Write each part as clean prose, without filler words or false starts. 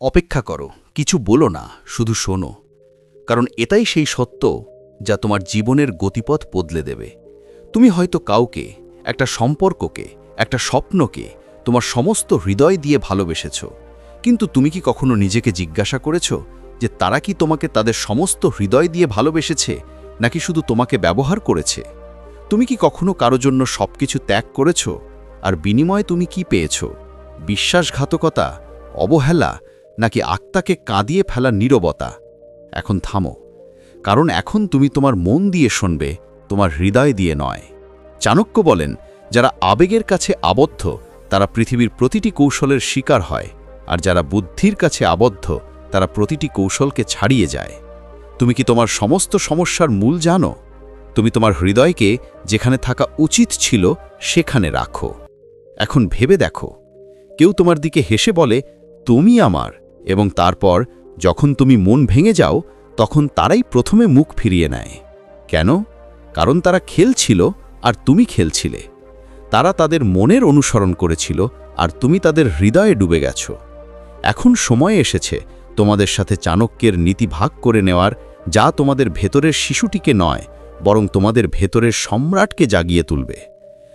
অপেক্ষা করো, কিছু বলো না, শুধু শোনো। কারণ এটাই সেই সত্য যা তোমার জীবনের গতিপথ বদলে দেবে। তুমি হয়তো কাউকে, একটা সম্পর্ককে, একটা স্বপ্নকে তোমার সমস্ত হৃদয় দিয়ে ভালোবেসেছ, কিন্তু তুমি কি কখনো নিজেকে জিজ্ঞাসা করেছ যে তারা কি তোমাকে তাদের সমস্ত হৃদয় দিয়ে ভালোবেসেছে নাকি শুধু তোমাকে ব্যবহার করেছে? তুমি কি কখনো কারো জন্য সবকিছু ত্যাগ করেছ, আর বিনিময়ে তুমি কি পেয়েছ? বিশ্বাসঘাতকতা, অবহেলা, নাকি আত্মাকে কাঁদিয়ে ফেলা নীরবতা? এখন থামো, কারণ এখন তুমি তোমার মন দিয়ে শুনবে, তোমার হৃদয় দিয়ে নয়। চাণক্য বলেন, যারা আবেগের কাছে আবদ্ধ তারা পৃথিবীর প্রতিটি কৌশলের শিকার হয়, আর যারা বুদ্ধির কাছে আবদ্ধ তারা প্রতিটি কৌশলকে ছাড়িয়ে যায়। তুমি কি তোমার সমস্ত সমস্যার মূল জানো? তুমি তোমার হৃদয়কে যেখানে থাকা উচিত ছিল সেখানে রাখো। এখন ভেবে দেখো, কেউ তোমার দিকে হেসে বলে তুমি আমার, এবং তারপর যখন তুমি মন ভেঙে যাও তখন তারাই প্রথমে মুখ ফিরিয়ে নেয়। কেন? কারণ তারা খেলছিল আর তুমি খেলছিলে। তারা তাদের মনের অনুসরণ করেছিল আর তুমি তাদের হৃদয়ে ডুবে গেছ। এখন সময় এসেছে তোমাদের সাথে চাণক্যের নীতি ভাগ করে নেওয়ার, যা তোমাদের ভেতরের শিশুটিকে নয় বরং তোমাদের ভেতরের সম্রাটকে জাগিয়ে তুলবে।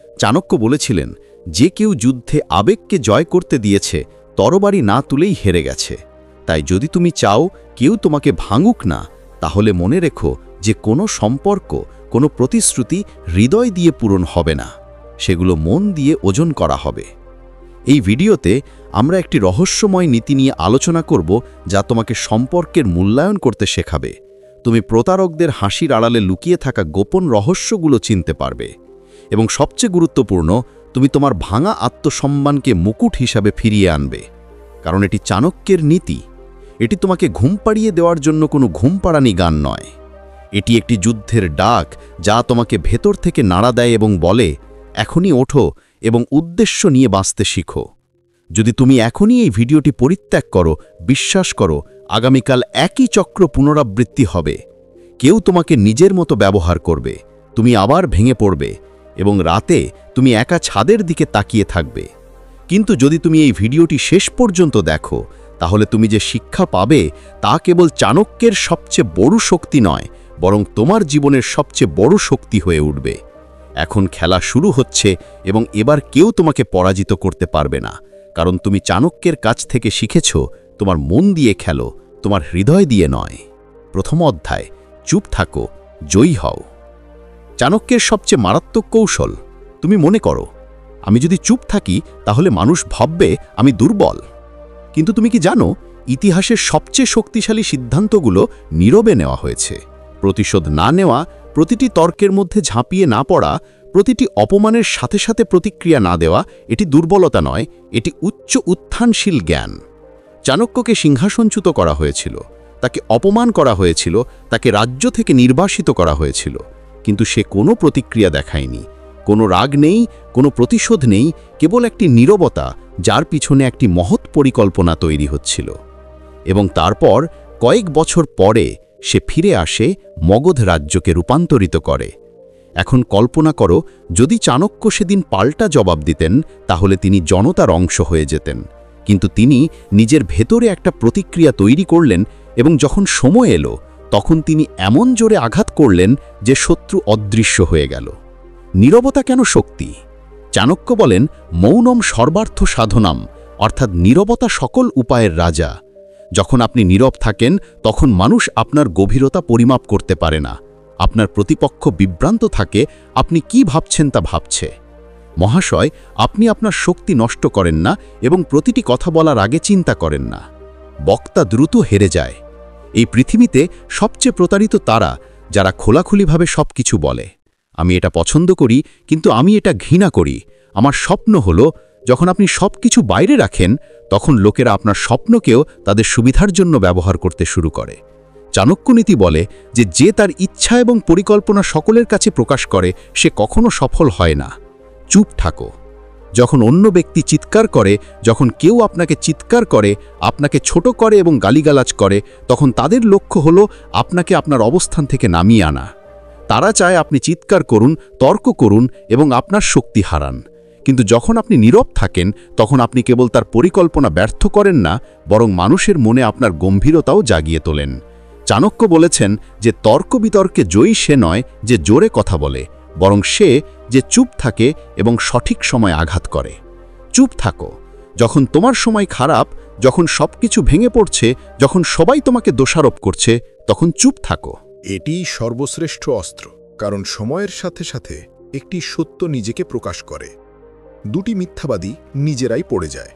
চাণক্য বলেছিলেন, যে কেউ যুদ্ধে আবেগকে জয় করতে দিয়েছে তরবারি না তুলেই হেরে গেছে। তাই যদি তুমি চাও কেউ তোমাকে ভাঙুক না, তাহলে মনে রেখো যে কোনো সম্পর্ক, কোনো প্রতিশ্রুতি হৃদয় দিয়ে পূরণ হবে না, সেগুলো মন দিয়ে ওজন করা হবে। এই ভিডিওতে আমরা একটি রহস্যময় নীতি নিয়ে আলোচনা করব যা তোমাকে সম্পর্কের মূল্যায়ন করতে শেখাবে। তুমি প্রতারকদের হাসির আড়ালে লুকিয়ে থাকা গোপন রহস্যগুলো চিনতে পারবে, এবং সবচেয়ে গুরুত্বপূর্ণ, তুমি তোমার ভাঙা আত্মসম্মানকে মুকুট হিসাবে ফিরিয়ে আনবে। কারণ এটি চাণক্যের নীতি। এটি তোমাকে ঘুম পাড়িয়ে দেওয়ার জন্য কোনো ঘুম পাড়ানি গান নয়। এটি একটি যুদ্ধের ডাক যা তোমাকে ভেতর থেকে নাড়া দেয় এবং বলে, এখনই ওঠো এবং উদ্দেশ্য নিয়ে বাঁচতে শিখো। যদি তুমি এখনই এই ভিডিওটি পরিত্যাগ করো, বিশ্বাস করো, আগামীকাল একই চক্র পুনরাবৃত্তি হবে। কেউ তোমাকে নিজের মতো ব্যবহার করবে, তুমি আবার ভেঙে পড়বে, এবং রাতে তুমি একা ছাদের দিকে তাকিয়ে থাকবে। কিন্তু যদি তুমি এই ভিডিওটি শেষ পর্যন্ত দেখো, তাহলে তুমি যে শিক্ষা পাবে তা কেবল চাণক্যের সবচেয়ে বড় শক্তি নয়, বরং তোমার জীবনের সবচেয়ে বড় শক্তি হয়ে উঠবে। এখন খেলা শুরু হচ্ছে, এবং এবার কেউ তোমাকে পরাজিত করতে পারবে না, কারণ তুমি চাণক্যের কাছ থেকে শিখেছ তোমার মন দিয়ে খেলো, তোমার হৃদয় দিয়ে নয়। প্রথম অধ্যায়, চুপ থাকো, জয়ী হও। চাণক্যের সবচেয়ে মারাত্মক কৌশল। তুমি মনে করো, আমি যদি চুপ থাকি তাহলে মানুষ ভাববে আমি দুর্বল। কিন্তু তুমি কি জানো, ইতিহাসের সবচেয়ে শক্তিশালী সিদ্ধান্তগুলো নীরবে নেওয়া হয়েছে। প্রতিশোধ না নেওয়া, প্রতিটি তর্কের মধ্যে ঝাঁপিয়ে না পড়া, প্রতিটি অপমানের সাথে সাথে প্রতিক্রিয়া না দেওয়া, এটি দুর্বলতা নয়, এটি উচ্চ উত্থানশীল জ্ঞান। চাণক্যকে সিংহাসনচ্যুত করা হয়েছিল, তাকে অপমান করা হয়েছিল, তাকে রাজ্য থেকে নির্বাসিত করা হয়েছিল, কিন্তু সে কোনো প্রতিক্রিয়া দেখায়নি। কোনো রাগ নেই, কোনো প্রতিশোধ নেই, কেবল একটি নীরবতা যার পিছনে একটি মহৎ পরিকল্পনা তৈরি হচ্ছিল। এবং তারপর কয়েক বছর পরে সে ফিরে আসে, মগধ রাজ্যকে রূপান্তরিত করে। এখন কল্পনা করো, যদি চাণক্য সেদিন পাল্টা জবাব দিতেন তাহলে তিনি জনতার অংশ হয়ে যেতেন। কিন্তু তিনি নিজের ভেতরে একটা প্রতিক্রিয়া তৈরি করলেন, এবং যখন সময় এলো তখন তিনি এমন জোরে আঘাত করলেন যে শত্রু অদৃশ্য হয়ে গেল। নীরবতা কেন শক্তি? চাণক্য বলেন, মৌনম সর্বার্থ সাধনাম, অর্থাৎ নীরবতা সকল উপায়ের রাজা। যখন আপনি নীরব থাকেন তখন মানুষ আপনার গভীরতা পরিমাপ করতে পারে না। আপনার প্রতিপক্ষ বিভ্রান্ত থাকে, আপনি কি ভাবছেন তা ভাবছে। মহাশয়, আপনি আপনার শক্তি নষ্ট করেন না এবং প্রতিটি কথা বলার আগে চিন্তা করেন না। বক্তা দ্রুত হেরে যায়। এই পৃথিবীতে সবচেয়ে প্রতারিত তারা যারা খোলাখুলিভাবে সব কিছু বলে। আমি এটা পছন্দ করি, কিন্তু আমি এটা ঘৃণা করি। আমার স্বপ্ন হলো, যখন আপনি সব কিছু বাইরে রাখেন তখন লোকেরা আপনার স্বপ্নকেও তাদের সুবিধার জন্য ব্যবহার করতে শুরু করে। চাণক্যনীতি বলে যে তার ইচ্ছা এবং পরিকল্পনা সকলের কাছে প্রকাশ করে সে কখনো সফল হয় না। চুপ থাকো। যখন অন্য ব্যক্তি চিৎকার করে, যখন কেউ আপনাকে চিৎকার করে, আপনাকে ছোট করে এবং গালিগালাজ করে, তখন তাদের লক্ষ্য হলো আপনাকে আপনার অবস্থান থেকে নামিয়ে আনা। তারা চায় আপনি চিৎকার করুন, তর্ক করুন এবং আপনার শক্তি হারান। কিন্তু যখন আপনি নীরব থাকেন তখন আপনি কেবল তার পরিকল্পনা ব্যর্থ করেন না, বরং মানুষের মনে আপনার গম্ভীরতাও জাগিয়ে তোলেন। চাণক্য বলেছেন যে তর্ক বিতর্কে জয়ী সে নয় যে জোরে কথা বলে, বরং সে যে চুপ থাকে এবং সঠিক সময় আঘাত করে। চুপ থাকো যখন তোমার সময় খারাপ, যখন সবকিছু ভেঙে পড়ছে, যখন সবাই তোমাকে দোষারোপ করছে, তখন চুপ থাকো। এটিই সর্বশ্রেষ্ঠ অস্ত্র, কারণ সময়ের সাথে সাথে একটি সত্য নিজেকে প্রকাশ করে। দুটি মিথ্যাবাদী নিজেরাই পড়ে যায়।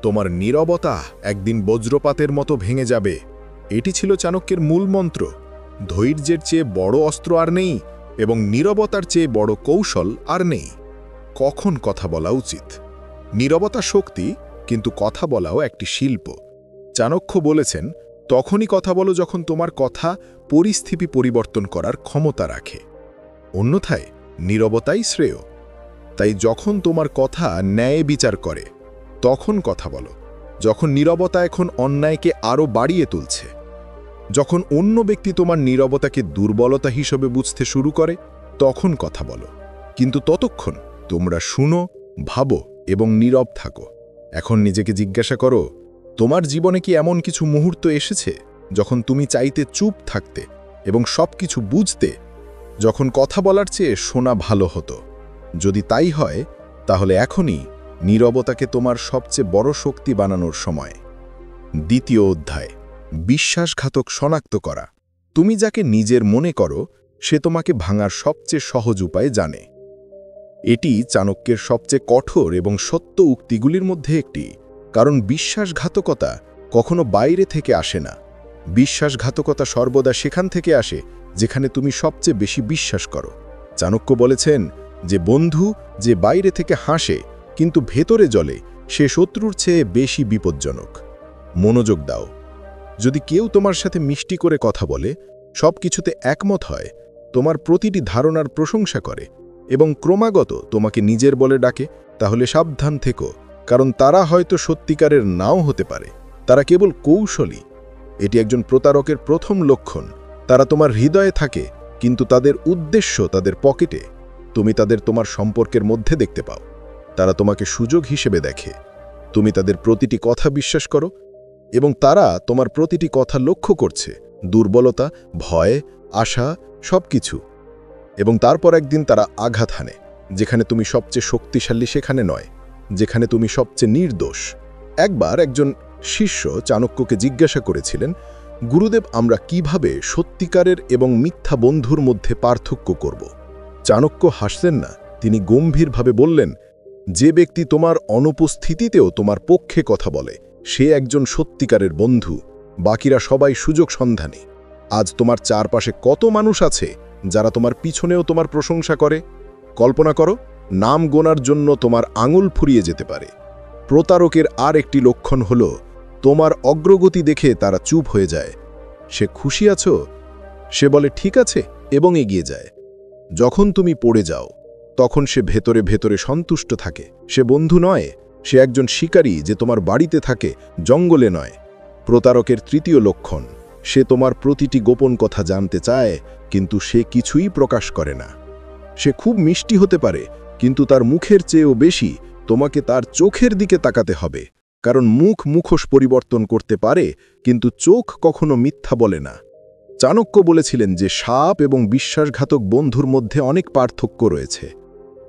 তোমার নীরবতা একদিন বজ্রপাতের মতো ভেঙে যাবে। এটি ছিল চাণক্যের মূল মন্ত্র। ধৈর্যের চেয়ে বড় অস্ত্র আর নেই এবং নীরবতার চেয়ে বড় কৌশল আর নেই। কখন কথা বলা উচিত? নীরবতা শক্তি, কিন্তু কথা বলাও একটি শিল্প। চাণক্য বলেছেন, তখনই কথা বলো যখন তোমার কথা পরিস্থিতি পরিবর্তন করার ক্ষমতা রাখে, অন্যথায় নীরবতাই শ্রেয়। তাই যখন তোমার কথা ন্যায় বিচার করে তখন কথা বলো। যখন নীরবতা এখন অন্যায়কে আরও বাড়িয়ে তুলছে, যখন অন্য ব্যক্তি তোমার নীরবতাকে দুর্বলতা হিসেবে বুঝতে শুরু করে, তখন কথা বলো। কিন্তু ততক্ষণ তোমরা শুনো, ভাবো এবং নীরব থাকো। এখন নিজেকে জিজ্ঞাসা করো, তোমার জীবনে কি এমন কিছু মুহূর্ত এসেছে যখন তুমি চাইতে চুপ থাকতে এবং সবকিছু বুঝতে, যখন কথা বলার চেয়ে শোনা ভালো হতো? যদি তাই হয়, তাহলে এখনই নীরবতাকে তোমার সবচেয়ে বড় শক্তি বানানোর সময়। দ্বিতীয় অধ্যায়, বিশ্বাসঘাতক শনাক্ত করা। তুমি যাকে নিজের মনে করো, সে তোমাকে ভাঙার সবচেয়ে সহজ উপায় জানে। এটি চাণক্যের সবচেয়ে কঠোর এবং সত্য উক্তিগুলির মধ্যে একটি, কারণ বিশ্বাসঘাতকতা কখনো বাইরে থেকে আসে না। বিশ্বাসঘাতকতা সর্বদা সেখান থেকে আসে যেখানে তুমি সবচেয়ে বেশি বিশ্বাস করো। চাণক্য বলেছেন যে বন্ধু যে বাইরে থেকে হাসে কিন্তু ভেতরে জ্বলে, সে শত্রুর চেয়ে বেশি বিপজ্জনক। মনোযোগ দাও। যদি কেউ তোমার সাথে মিষ্টি করে কথা বলে, সব কিছুতে একমত হয়, তোমার প্রতিটি ধারণার প্রশংসা করে এবং ক্রমাগত তোমাকে নিজের বলে ডাকে, তাহলে সাবধান থেকো, কারণ তারা হয়তো সত্যিকারের নাও হতে পারে। তারা কেবল কৌশলী। এটি একজন প্রতারকের প্রথম লক্ষণ। তারা তোমার হৃদয়ে থাকে, কিন্তু তাদের উদ্দেশ্য তাদের পকেটে। তুমি তাদের তোমার সম্পর্কের মধ্যে দেখতে পাও। তারা তোমাকে সুযোগ হিসেবে দেখে। তুমি তাদের প্রতিটি কথা বিশ্বাস করো এবং তারা তোমার প্রতিটি কথা লক্ষ্য করছে, দুর্বলতা, ভয়, আশা, সবকিছু। এবং তারপর একদিন তারা আঘাত হানে, যেখানে তুমি সবচেয়ে শক্তিশালী সেখানে নয়, যেখানে তুমি সবচেয়ে নির্দোষ। একবার একজন শিষ্য চাণক্যকে জিজ্ঞাসা করেছিলেন, গুরুদেব, আমরা কিভাবে সত্যিকারের এবং মিথ্যা বন্ধুর মধ্যে পার্থক্য করব? চাণক্য হাসলেন না। তিনি গম্ভীরভাবে বললেন, যে ব্যক্তি তোমার অনুপস্থিতিতেও তোমার পক্ষে কথা বলে, সে একজন সত্যিকারের বন্ধু। বাকিরা সবাই সুযোগ সন্ধানী। আজ তোমার চারপাশে কত মানুষ আছে যারা তোমার পিছনেও তোমার প্রশংসা করে? কল্পনা করো, নাম গোনার জন্য তোমার আঙুল ফুরিয়ে যেতে পারে। প্রতারকের আর একটি লক্ষণ হল, তোমার অগ্রগতি দেখে তারা চুপ হয়ে যায়। সে খুশি আছো, সে বলে ঠিক আছে এবং এগিয়ে যায়। যখন তুমি পড়ে যাও, তখন সে ভেতরে ভেতরে সন্তুষ্ট থাকে। সে বন্ধু নয়, সে একজন শিকারী যে তোমার বাড়িতে থাকে, জঙ্গলে নয়। প্রতারকের তৃতীয় লক্ষণ, সে তোমার প্রতিটি গোপন কথা জানতে চায়, কিন্তু সে কিছুই প্রকাশ করে না। সে খুব মিষ্টি হতে পারে, কিন্তু তার মুখের চেয়েও বেশি তোমাকে তার চোখের দিকে তাকাতে হবে, কারণ মুখ মুখোশ পরিবর্তন করতে পারে, কিন্তু চোখ কখনো মিথ্যা বলে না। চাণক্য বলেছিলেন যে সাপ এবং বিশ্বাসঘাতক বন্ধুর মধ্যে অনেক পার্থক্য রয়েছে।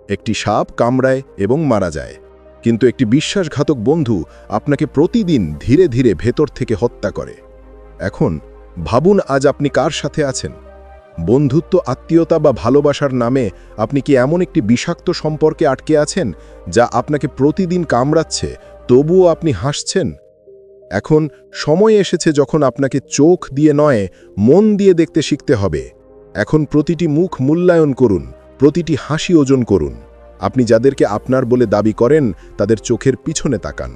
একটি সাপ কামড়ায় এবং মারা যায়, কিন্তু একটি বিশ্বাসঘাতক বন্ধু আপনাকে প্রতিদিন ধীরে ধীরে ভেতর থেকে হত্যা করে। এখন ভাবুন, আজ আপনি কার সাথে আছেন? বন্ধুত্ব, আত্মীয়তা বা ভালোবাসার নামে আপনি কি এমন একটি বিষাক্ত সম্পর্কে আটকে আছেন যা আপনাকে প্রতিদিন কামড়াচ্ছে, তবুও আপনি হাসছেন? এখন সময় এসেছে যখন আপনাকে চোখ দিয়ে নয়, মন দিয়ে দেখতে শিখতে হবে। এখন প্রতিটি মুখ মূল্যায়ন করুন, প্রতিটি হাসি ওজন করুন। আপনি যাদেরকে আপনার বলে দাবি করেন, তাদের চোখের পিছনে তাকান,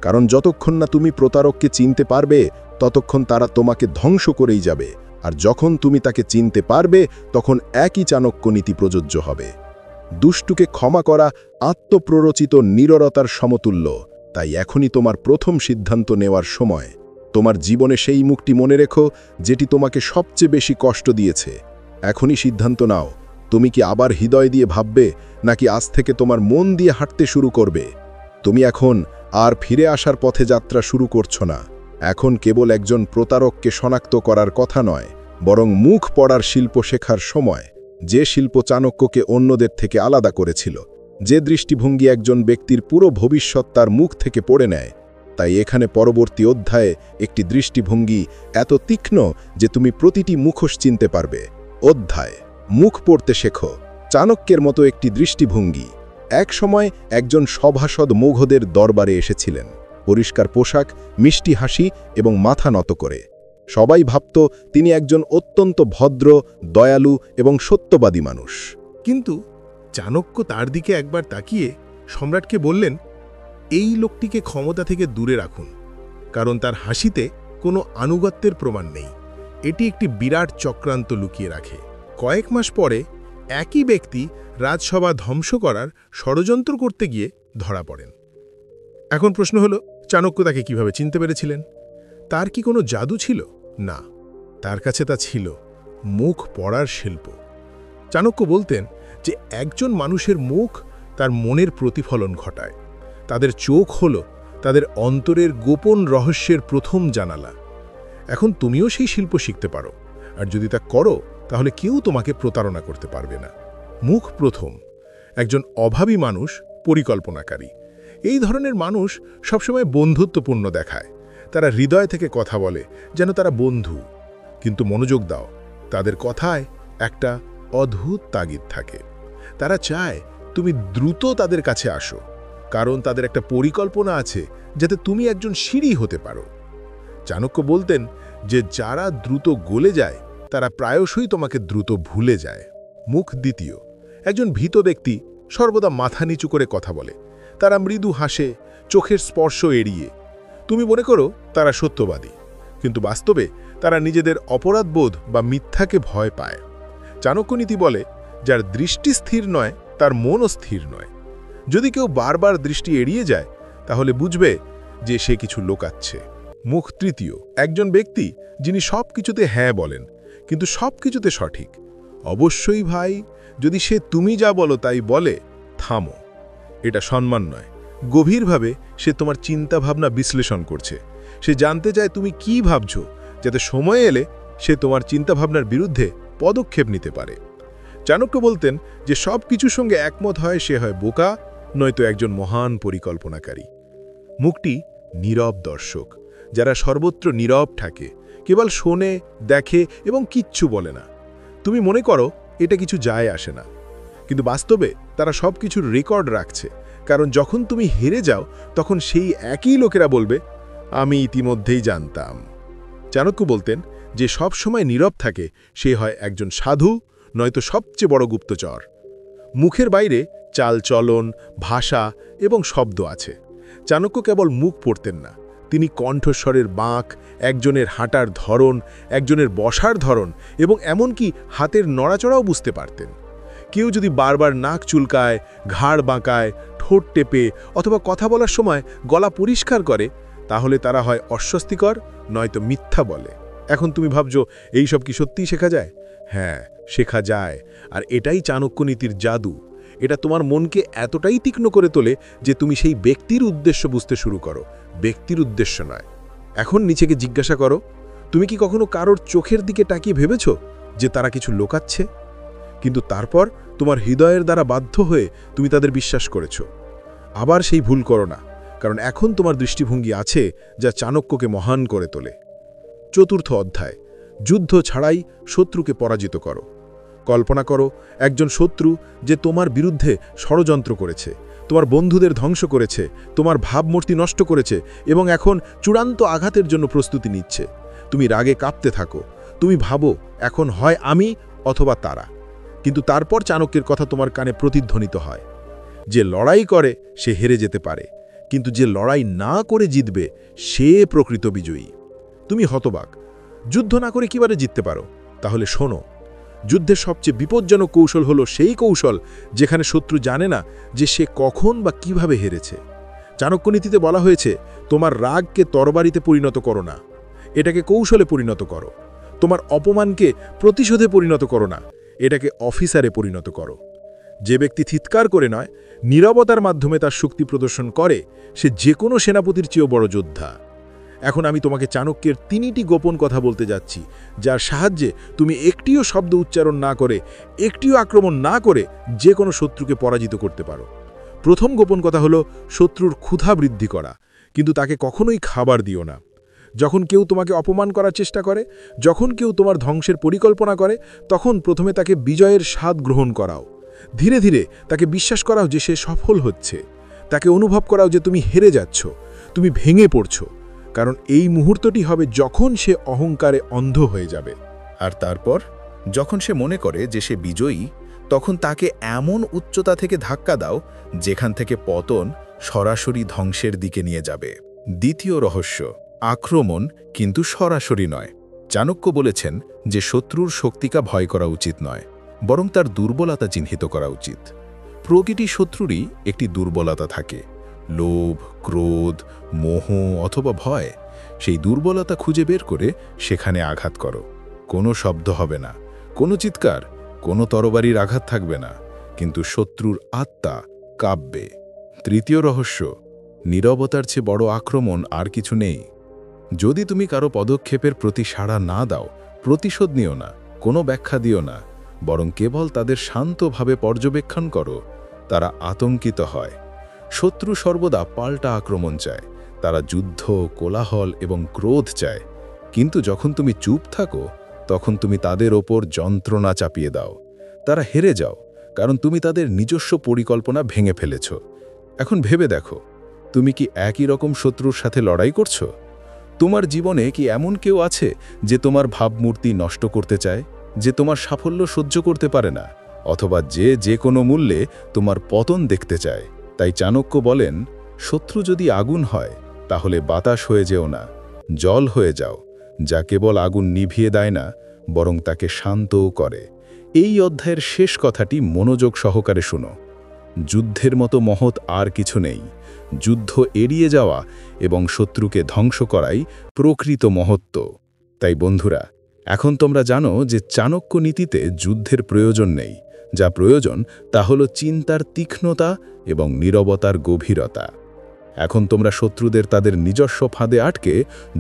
কারণ যতক্ষণ না তুমি প্রতারককে চিনতে পারবে, ততক্ষণ তারা তোমাকে ধ্বংস করেই যাবে। আর যখন তুমি তাকে চিনতে পারবে, তখন একই চাণক্য নীতি প্রযোজ্য হবে। দুষ্টুকে ক্ষমা করা আত্মপ্ররোচিত নীরবতার সমতুল্য। তাই এখনই তোমার প্রথম সিদ্ধান্ত নেওয়ার সময়। তোমার জীবনে সেই মুখটি মনে রেখো যেটি তোমাকে সবচেয়ে বেশি কষ্ট দিয়েছে। এখনই সিদ্ধান্ত নাও, তুমি কি আবার হৃদয় দিয়ে ভাববে, নাকি আজ থেকে তোমার মন দিয়ে হাঁটতে শুরু করবে? তুমি এখন আর ফিরে আসার পথে যাত্রা শুরু করছো না। এখন কেবল একজন প্রতারককে শনাক্ত করার কথা নয়, বরং মুখ পড়ার শিল্প শেখার সময়। যে শিল্প চাণক্যকে অন্যদের থেকে আলাদা করেছিল, যে দৃষ্টিভঙ্গি একজন ব্যক্তির পুরো ভবিষ্যৎ তার মুখ থেকে পড়ে নেয়। তাই এখানে পরবর্তী অধ্যায়ে একটি দৃষ্টিভঙ্গি এত তীক্ষ্ণ যে তুমি প্রতিটি মুখোশ চিনতে পারবে। অধ্যায়: মুখ পড়তে শেখো। চাণক্যের মতো একটি দৃষ্টিভঙ্গি। এক সময় একজন সভাসদ মৌঘদের দরবারে এসেছিলেন, পরিষ্কার পোশাক, মিষ্টি হাসি এবং মাথা নত করে। সবাই ভাবত তিনি একজন অত্যন্ত ভদ্র, দয়ালু এবং সত্যবাদী মানুষ। কিন্তু চাণক্য তার দিকে একবার তাকিয়ে সম্রাটকে বললেন, এই লোকটিকে ক্ষমতা থেকে দূরে রাখুন, কারণ তার হাসিতে কোনো আনুগত্যের প্রমাণ নেই। এটি একটি বিরাট চক্রান্ত লুকিয়ে রাখে। কয়েক মাস পরে একই ব্যক্তি রাজসভা ধ্বংস করার ষড়যন্ত্র করতে গিয়ে ধরা পড়েন। এখন প্রশ্ন হলো, চাণক্য তাকে কিভাবে চিনতে পেরেছিলেন? তার কি কোনো জাদু ছিল? না, তার কাছে তা ছিল মুখ পড়ার শিল্প। চাণক্য বলতেন যে একজন মানুষের মুখ তার মনের প্রতিফলন ঘটায়। তাদের চোখ হলো তাদের অন্তরের গোপন রহস্যের প্রথম জানালা। এখন তুমিও সেই শিল্প শিখতে পারো, আর যদি তা করো তাহলে কেউ তোমাকে প্রতারণা করতে পারবে না। মুখ প্রথম। একজন অভাবী মানুষ পরিকল্পনাকারী। এই ধরনের মানুষ সবসময় বন্ধুত্বপূর্ণ দেখায়। তারা হৃদয় থেকে কথা বলে যেন তারা বন্ধু, কিন্তু মনোযোগ দাও, তাদের কথায় একটা অদ্ভুত তাগিদ থাকে। তারা চায় তুমি দ্রুত তাদের কাছে আসো, কারণ তাদের একটা পরিকল্পনা আছে যাতে তুমি একজন সিঁড়ি হতে পারো। চাণক্য বলতেন যে যারা দ্রুত গলে যায় তারা প্রায়শই তোমাকে দ্রুত ভুলে যায়। মুখ দ্বিতীয়। একজন ভীত ব্যক্তি সর্বদা মাথা নিচু করে কথা বলে। তারা মৃদু হাসে, চোখের স্পর্শ এড়িয়ে। তুমি মনে করো তারা সত্যবাদী, কিন্তু বাস্তবে তারা নিজেদের অপরাধবোধ বা মিথ্যাকে ভয় পায়। চাণক্য নীতি বলে, যার দৃষ্টি স্থির নয় তার মনও স্থির নয়। যদি কেউ বারবার দৃষ্টি এড়িয়ে যায় তাহলে বুঝবে যে সে কিছু লোকাচ্ছে। মুখ তৃতীয়। একজন ব্যক্তি যিনি সব কিছুতে হ্যাঁ বলেন, কিন্তু সব কিছুতে সঠিক। অবশ্যই ভাই, যদি সে তুমি যা বলো তাই বলে, থামো। এটা সম্মান নয়, গভীরভাবে সে তোমার চিন্তাভাবনা বিশ্লেষণ করছে। সে জানতে চায় তুমি কি ভাবছো, যাতে সময় এলে সে তোমার চিন্তাভাবনার বিরুদ্ধে পদক্ষেপ নিতে পারে। চাণক্য বলতেন যে সব কিছুর সঙ্গে একমত হয় সে হয় বোকা, নয়তো একজন মহান পরিকল্পনাকারী। মুখটি নীরব দর্শক। যারা সর্বত্র নীরব থাকে, কেবল শোনে, দেখে এবং কিচ্ছু বলে না। তুমি মনে করো এটা কিছু যায় আসে না, কিন্তু বাস্তবে তারা সব কিছুর রেকর্ড রাখছে। কারণ যখন তুমি হেরে যাও তখন সেই একই লোকেরা বলবে, আমি ইতিমধ্যেই জানতাম। চাণক্য বলতেন যে সব সময় নীরব থাকে সে হয় একজন সাধু, নয়তো সবচেয়ে বড় গুপ্তচর। মুখের বাইরে চালচলন, ভাষা এবং শব্দ আছে। চাণক্য কেবল মুখ পড়তেন না, তিনি কণ্ঠস্বরের বাঁক, একজনের হাঁটার ধরন, একজনের বসার ধরন এবং এমনকি হাতের নড়াচড়াও বুঝতে পারতেন। কেউ যদি বারবার নাক চুলকায়, ঘাড় বাঁকায়, ঠোঁট টেপে অথবা কথা বলার সময় গলা পরিষ্কার করে, তাহলে তারা হয় অস্বস্তিকর, নয়তো মিথ্যা বলে। এখন তুমি ভাবছো এইসব কি সত্যিই শেখা যায়? হ্যাঁ, শেখা যায়। আর এটাই চাণক্য নীতির জাদু। এটা তোমার মনকে এতটাই তীক্ষ্ণ করে তোলে যে তুমি সেই ব্যক্তির উদ্দেশ্য বুঝতে শুরু করো, ব্যক্তির উদ্দেশ্য নয়। এখন নিজেকে জিজ্ঞাসা করো, তুমি কি কখনো কারোর চোখের দিকে তাকিয়ে ভেবেছো যে তারা কিছু লোকাচ্ছে? কিন্তু তারপর তোমার হৃদয়ের দ্বারা বাধ্য হয়ে তুমি তাদের বিশ্বাস করেছো। আবার সেই ভুল করো না, কারণ এখন তোমার দৃষ্টিভঙ্গি আছে যা চাণক্যকে মহান করে তোলে। চতুর্থ অধ্যায়: যুদ্ধ ছাড়াই শত্রুকে পরাজিত করো। কল্পনা করো একজন শত্রু যে তোমার বিরুদ্ধে ষড়যন্ত্র করেছে, তোমার বন্ধুদের ধ্বংস করেছে, তোমার ভাবমূর্তি নষ্ট করেছে এবং এখন চূড়ান্ত আঘাতের জন্য প্রস্তুতি নিচ্ছে। তুমি রাগে কাঁপতে থাকো। তুমি ভাবো এখন হয় আমি অথবা তারা। কিন্তু তারপর চাণক্যের কথা তোমার কানে প্রতিধ্বনিত হয়, যে লড়াই করে সে হেরে যেতে পারে, কিন্তু যে লড়াই না করে জিতবে সে প্রকৃত বিজয়ী। তুমি হতবাক, যুদ্ধ না করে কিভাবে জিততে পারো? তাহলে শোনো, যুদ্ধের সবচেয়ে বিপজ্জনক কৌশল হলো সেই কৌশল যেখানে শত্রু জানে না যে সে কখন বা কিভাবে হেরেছে। চাণক্যনীতিতে বলা হয়েছে, তোমার রাগকে তরবারিতে পরিণত করো না, এটাকে কৌশলে পরিণত করো। তোমার অপমানকে প্রতিশোধে পরিণত করো না, এটাকে অফিসারে পরিণত করো। যে ব্যক্তি চিৎকার করে নয়, নীরবতার মাধ্যমে তার শক্তি প্রদর্শন করে, সে যে কোনো সেনাপতির চেয়েও বড় যোদ্ধা। এখন আমি তোমাকে চাণক্যের 3টি গোপন কথা বলতে যাচ্ছি, যার সাহায্যে তুমি একটিও শব্দ উচ্চারণ না করে, একটিও আক্রমণ না করে যে কোনো শত্রুকে পরাজিত করতে পারো। প্রথম গোপন কথা হলো শত্রুর ক্ষুধা বৃদ্ধি করা, কিন্তু তাকে কখনোই খাবার দিও না। যখন কেউ তোমাকে অপমান করার চেষ্টা করে, যখন কেউ তোমার ধ্বংসের পরিকল্পনা করে, তখন প্রথমে তাকে বিজয়ের স্বাদ গ্রহণ করাও। ধীরে ধীরে তাকে বিশ্বাস করাও যে সে সফল হচ্ছে। তাকে অনুভব করাও যে তুমি হেরে যাচ্ছ, তুমি ভেঙে পড়ছো, কারণ এই মুহূর্তটি হবে যখন সে অহংকারে অন্ধ হয়ে যাবে। আর তারপর যখন সে মনে করে যে সে বিজয়ী, তখন তাকে এমন উচ্চতা থেকে ধাক্কা দাও যেখান থেকে পতন সরাসরি ধ্বংসের দিকে নিয়ে যাবে। দ্বিতীয় রহস্য, আক্রমণ কিন্তু সরাসরি নয়। চাণক্য বলেছেন যে শত্রুর শক্তিকা ভয় করা উচিত নয়, বরং তার দুর্বলতা চিহ্নিত করা উচিত। প্রকৃতি শত্রুরই একটি দুর্বলতা থাকে, লোভ, ক্রোধ, মোহ অথবা ভয়। সেই দুর্বলতা খুঁজে বের করে সেখানে আঘাত করো। কোনো শব্দ হবে না, কোনো চিৎকার, কোনো তরবারির আঘাত থাকবে না, কিন্তু শত্রুর আত্মা কাঁপবে। তৃতীয় রহস্য, নীরবতার চেয়ে বড় আক্রমণ আর কিছু নেই। যদি তুমি কারো পদক্ষেপের প্রতি সাড়া না দাও, প্রতিশোধ নিও না, কোনো ব্যাখ্যা দিও না, বরং কেবল তাদের শান্তভাবে পর্যবেক্ষণ করো, তারা আতঙ্কিত হয়। শত্রু সর্বদা পাল্টা আক্রমণ চায়, তারা যুদ্ধ, কোলাহল এবং ক্রোধ চায়। কিন্তু যখন তুমি চুপ থাকো, তখন তুমি তাদের ওপর যন্ত্রণা চাপিয়ে দাও। তারা হেরে যাও, কারণ তুমি তাদের নিজস্ব পরিকল্পনা ভেঙে ফেলেছ। এখন ভেবে দেখো, তুমি কি একই রকম শত্রুর সাথে লড়াই করছো? তোমার জীবনে কি এমন কেউ আছে যে তোমার ভাবমূর্তি নষ্ট করতে চায়, যে তোমার সাফল্য সহ্য করতে পারে না, অথবা যে কোনো মূল্যে তোমার পতন দেখতে চায়? তাই চাণক্য বলেন, শত্রু যদি আগুন হয় তাহলে বাতাস হয়ে যেও না, জল হয়ে যাও, যা কেবল আগুন নিভিয়ে দেয় না, বরং তাকে শান্তও করে। এই অধ্যায়ের শেষ কথাটি মনোযোগ সহকারে শুনো। যুদ্ধের মতো মহৎ আর কিছু নেই। যুদ্ধ এড়িয়ে যাওয়া এবং শত্রুকে ধ্বংস করাই প্রকৃত মহত্ব। তাই বন্ধুরা, এখন তোমরা জানো যে চাণক্য নীতিতে যুদ্ধের প্রয়োজন নেই। যা প্রয়োজন তা হলো চিন্তার তীক্ষ্ণতা এবং নীরবতার গভীরতা। এখন তোমরা শত্রুদের তাদের নিজস্ব ফাঁদে আটকে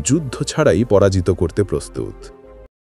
যুদ্ধ ছাড়াই পরাজিত করতে প্রস্তুত।